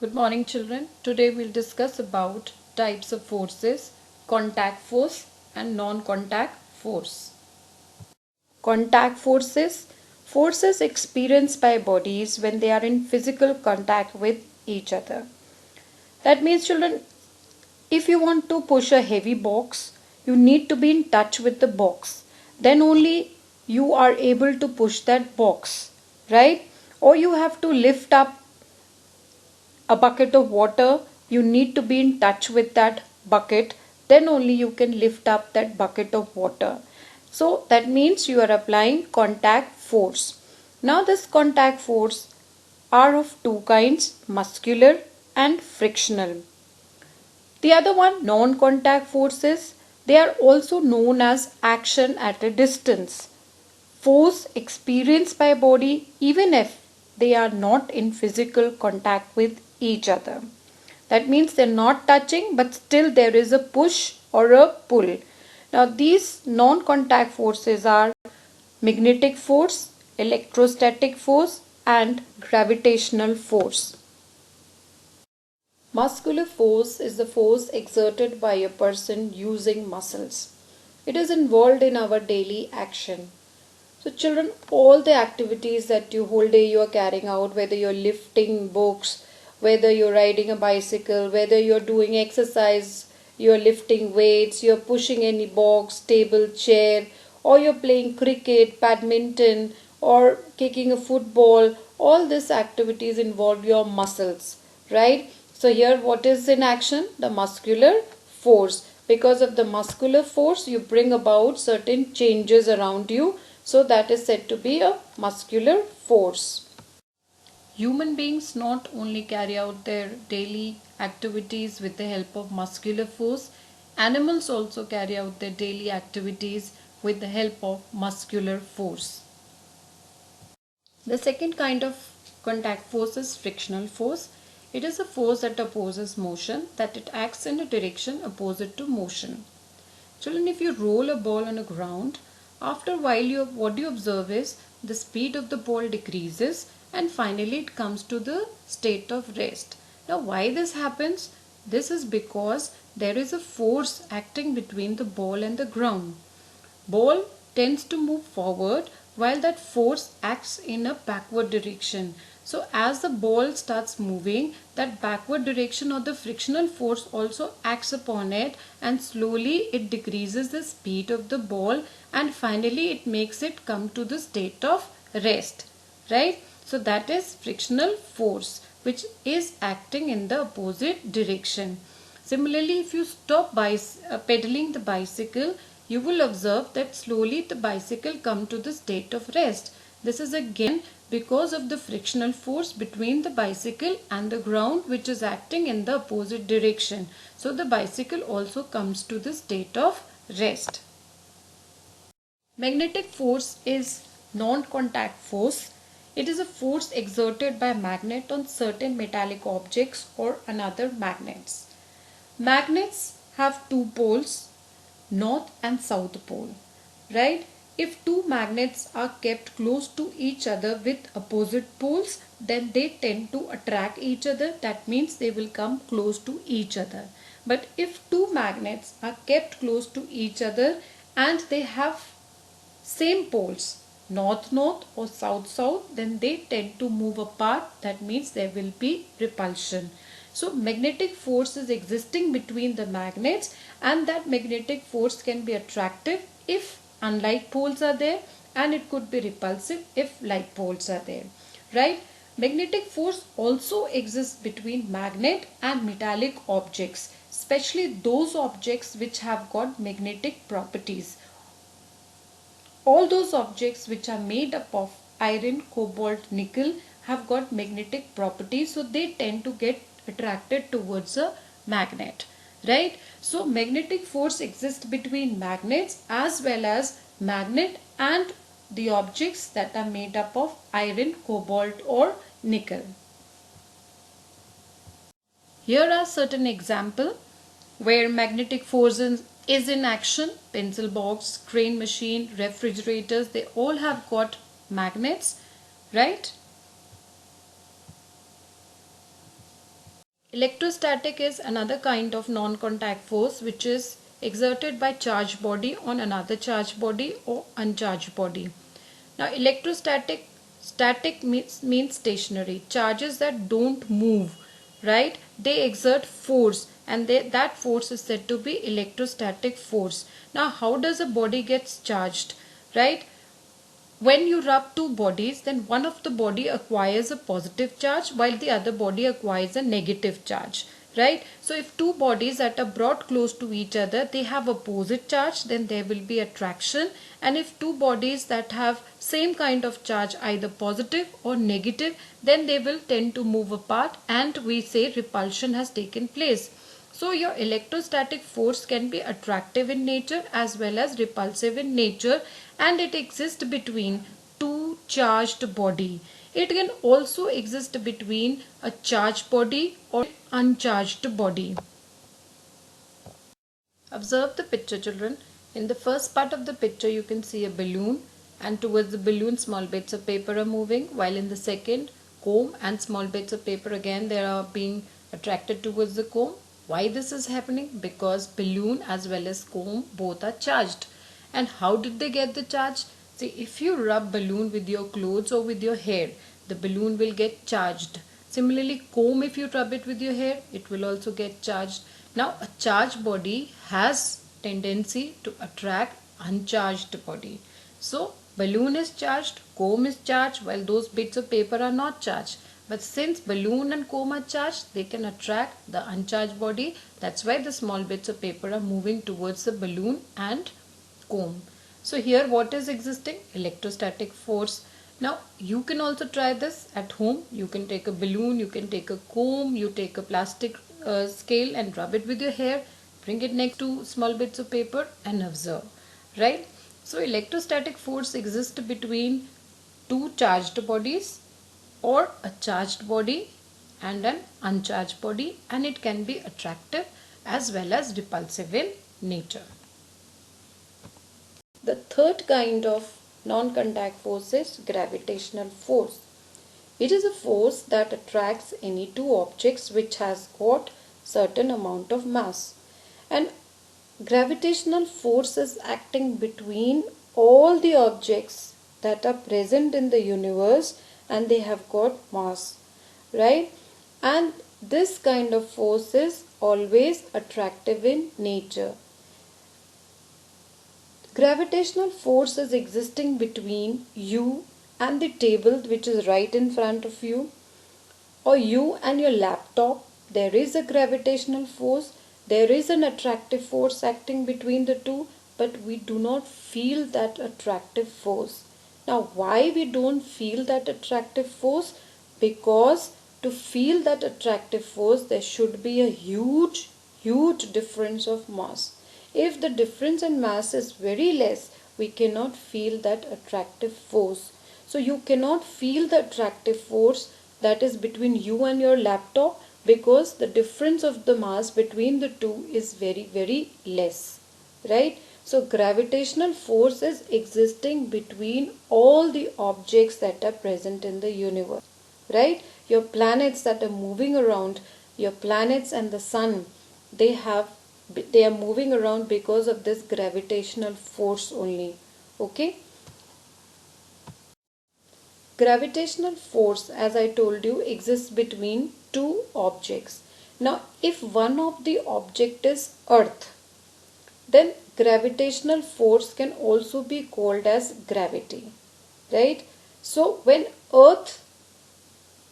Good morning children. Today we'll discuss about types of forces, contact force and non-contact force. Contact forces, forces experienced by bodies when they are in physical contact with each other. That means children, if you want to push a heavy box, you need to be in touch with the box. Then only you are able to push that box, right? Or you have to lift up a bucket of water, you need to be in touch with that bucket, then only you can lift up that bucket of water. So that means you are applying contact force. Now this contact force are of two kinds, muscular and frictional. The other one, non-contact forces, they are also known as action at a distance. Force experienced by body even if they are not in physical contact with each other. That means they're not touching but still there is a push or a pull. Now these non-contact forces are magnetic force, electrostatic force and gravitational force. Muscular force is the force exerted by a person using muscles. It is involved in our daily action. So children, all the activities that you whole day you are carrying out, whether you're lifting books, whether you're riding a bicycle, whether you're doing exercise, you're lifting weights, you're pushing any box, table, chair, or you're playing cricket, badminton, or kicking a football, all these activities involve your muscles, right? So here what is in action? The muscular force. Because of the muscular force, you bring about certain changes around you. So that is said to be a muscular force. Human beings not only carry out their daily activities with the help of muscular force, animals also carry out their daily activities with the help of muscular force. The second kind of contact force is frictional force. It is a force that opposes motion, that it acts in a direction opposite to motion. Children, if you roll a ball on the ground, after a while what you observe is the speed of the ball decreases and finally it comes to the state of rest. Now why this happens? This is because there is a force acting between the ball and the ground. Ball tends to move forward while that force acts in a backward direction. So as the ball starts moving, that backward direction or the frictional force also acts upon it and slowly it decreases the speed of the ball and finally it makes it come to the state of rest, right? So that is frictional force which is acting in the opposite direction. Similarly, if you stop pedaling the bicycle, you will observe that slowly the bicycle come to the state of rest. This is again because of the frictional force between the bicycle and the ground which is acting in the opposite direction. So the bicycle also comes to the state of rest. Magnetic force is non-contact force. It is a force exerted by magnet on certain metallic objects or another magnets. Magnets have two poles, north and south pole, right? If two magnets are kept close to each other with opposite poles, then they tend to attract each other. That means they will come close to each other. But if two magnets are kept close to each other and they have same poles, north north or south south, then they tend to move apart. That means there will be repulsion. So magnetic force is existing between the magnets and that magnetic force can be attractive if unlike poles are there and it could be repulsive if like poles are there, right? Magnetic force also exists between magnet and metallic objects, especially those objects which have got magnetic properties. All those objects which are made up of iron, cobalt, nickel have got magnetic properties, so they tend to get attracted towards a magnet, right? So magnetic force exists between magnets as well as magnet and the objects that are made up of iron, cobalt or nickel. Here are certain examples where magnetic force is in action. Pencil box, crane machine, refrigerators, they all have got magnets, right? Electrostatic is another kind of non-contact force which is exerted by charged body on another charged body or uncharged body. Now static means stationary. Charges that don't move, right? They exert force, and that force is said to be electrostatic force. Now how does a body gets charged, right? When you rub two bodies, then one of the body acquires a positive charge while the other body acquires a negative charge, right? So if two bodies that are brought close to each other, they have opposite charge, then there will be attraction. And if two bodies that have same kind of charge, either positive or negative, then they will tend to move apart, and we say repulsion has taken place. So your electrostatic force can be attractive in nature as well as repulsive in nature, and it exists between two charged body. It can also exist between a charged body or uncharged body. Observe the picture, children. In the first part of the picture you can see a balloon, and towards the balloon small bits of paper are moving, while in the second, comb and small bits of paper again they are being attracted towards the comb. Why this is happening? Because balloon as well as comb both are charged. And how did they get the charge? See, if you rub balloon with your clothes or with your hair, the balloon will get charged. Similarly, comb, if you rub it with your hair, it will also get charged. Now a charged body has tendency to attract uncharged body. So balloon is charged, comb is charged, while those bits of paper are not charged. But since balloon and comb are charged, they can attract the uncharged body. That's why the small bits of paper are moving towards the balloon and comb. So here what is existing? Electrostatic force. Now you can also try this at home. You can take a balloon, you can take a comb, you take a plastic scale and rub it with your hair, bring it next to small bits of paper and observe, right? So electrostatic force exists between two charged bodies or a charged body and an uncharged body, and it can be attractive as well as repulsive in nature. The third kind of non-contact force is gravitational force. It is a force that attracts any two objects which has got certain amount of mass. And gravitational force is acting between all the objects that are present in the universe and they have got mass, right? And this kind of force is always attractive in nature. Gravitational force is existing between you and the table which is right in front of you, or you and your laptop. There is a gravitational force, there is an attractive force acting between the two, but we do not feel that attractive force. Now why we don't feel that attractive force? Because to feel that attractive force there should be a huge difference of mass. If the difference in mass is very less, we cannot feel that attractive force. So you cannot feel the attractive force that is between you and your laptop, because the difference of the mass between the two is very less, right? So gravitational force is existing between all the objects that are present in the universe, right? Your planets that are moving around, your planets and the sun, they are moving around because of this gravitational force only. Okay, gravitational force, as I told you, exists between two objects. Now if one of the object is earth, then gravitational force can also be called as gravity, right? So when earth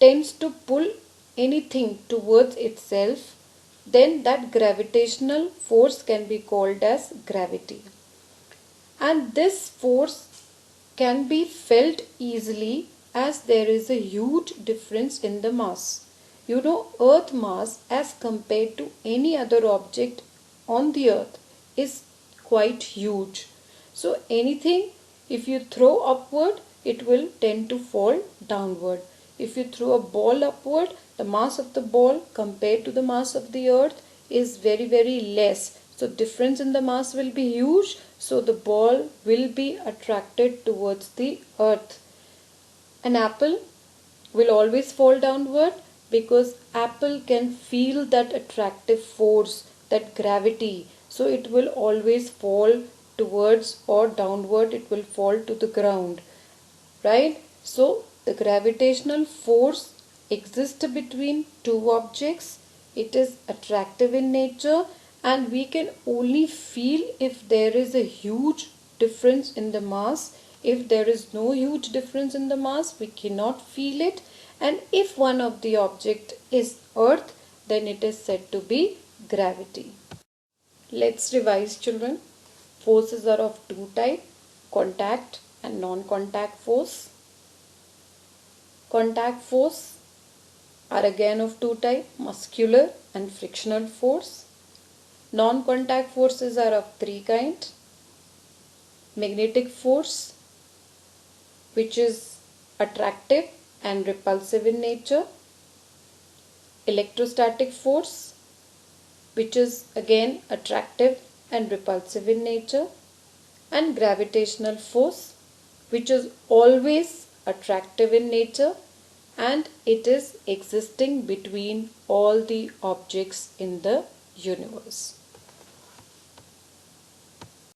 tends to pull anything towards itself, then that gravitational force can be called as gravity. And this force can be felt easily as there is a huge difference in the mass. You know, earth mass as compared to any other object on the earth is quite huge. So anything, if you throw upward, it will tend to fall downward. If you throw a ball upward, the mass of the ball compared to the mass of the earth is very less. So difference in the mass will be huge. So the ball will be attracted towards the earth. An apple will always fall downward, because apple can feel that attractive force, that gravity, so it will always fall towards or downward, it will fall to the ground, right? So the gravitational force exists between two objects. It is attractive in nature, and we can only feel if there is a huge difference in the mass. If there is no huge difference in the mass, we cannot feel it. And if one of the object is earth, then it is said to be gravity. Let's revise, children. Forces are of two types, contact and non-contact force. Contact force are again of two types, muscular and frictional force. Non-contact forces are of three kinds. Magnetic force, which is attractive and repulsive in nature. Electrostatic force, which is again attractive and repulsive in nature. And gravitational force, which is always attractive in nature, and it is existing between all the objects in the universe.